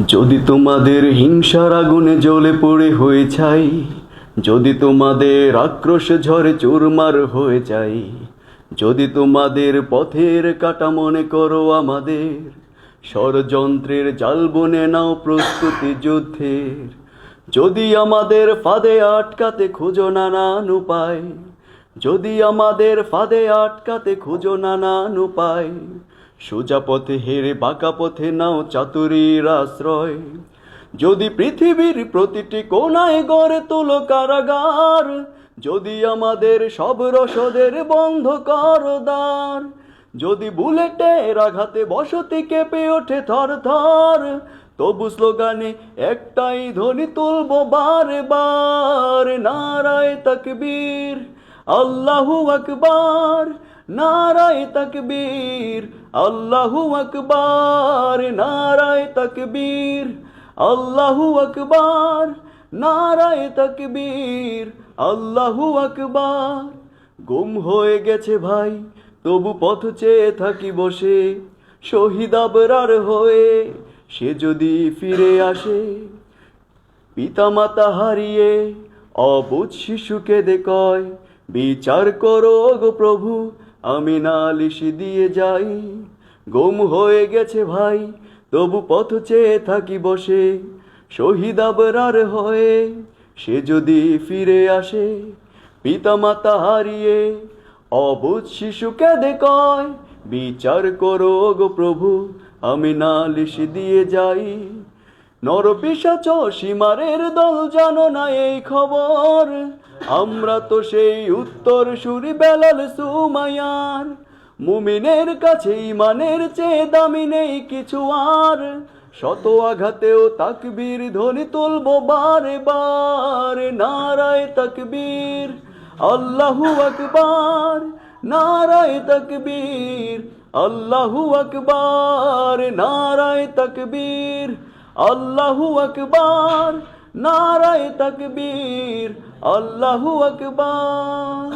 যদি তোমাদের হিংসার আগুনে জ্বলে পড়ে হয়ে ছাই, যদি তোমাদের আক্রোশ ঝড়ে চুরমার হয়ে যায়, যদি তোমাদের পথের কাটা মনে করো আমাদের, ষড়যন্ত্রের জাল বুনে নাও প্রস্তুতি যুদ্ধের। যদি আমাদের ফাঁদে আটকাতে খুঁজো নানান উপায়, যদি আমাদের ফাঁদে আটকাতে খুঁজো নানান উপায়, সোজা পথে হেরে বাঁকা পথে নাও চাতুরীর আশ্রয়। যদি পৃথিবীর প্রতিটি কোণায় গড়ে তোলো কারাগার, যদি আমাদের সব রসদের বন্ধ করো দ্বার, যদি বুলেটের আঘাতে বসতি কেঁপে ওঠে থর থর, তবু স্লোগানে একটাই ধ্বনি তুলবো বারে বার, নারায়ে তাকবীর, আল্লাহু আকবার, নারায়ে তাকবীর, আল্লাহু আকবার, নারায়ে তাকবীর, আল্লাহু আকবার, নারায়ে তাকবীর, আল্লাহু আকবার। গুম হয়ে গেছে ভাই, তবু পথ চেয়ে থাকি বসে, শহীদ আবরার হয়ে সে যদি ফিরে আসে। পিতামাতা হারিয়ে অবুঝ শিশুকে কয়, বিচার করো গো প্রভু, আমি নালিশ দিয়ে যাই। গুম হয়ে গেছে ভাই, তবু পথ চেয়ে থাকি বসে, শহীদ আবরার হয়ে সে যদি ফিরে আসে। পিতামাতা হারিয়ে অবুঝ শিশুকে কয়, বিচার করো গো প্রভু, আমি নালিশ দিয়ে যাই। নরপিশাচ সীমারের দল জানো না এই খবর, আমরা তো সেই উত্তর সুরি বেলাল সুমাইয়ার। মুমিনের কাছে ঈমানের চেয়ে দামি নেই কিছু আর, শত আঘাতেও তাকবীর ধ্বনি তুলবো বারে বার, নারায়ে তাকবীর, আল্লাহু আকবার, নারায়ে তাকবীর, আল্লাহু আকবার, নারায়ে তাকবীর, আল্লাহু আকবার, নারায়ে তাকবীর, আল্লাহু আকবার।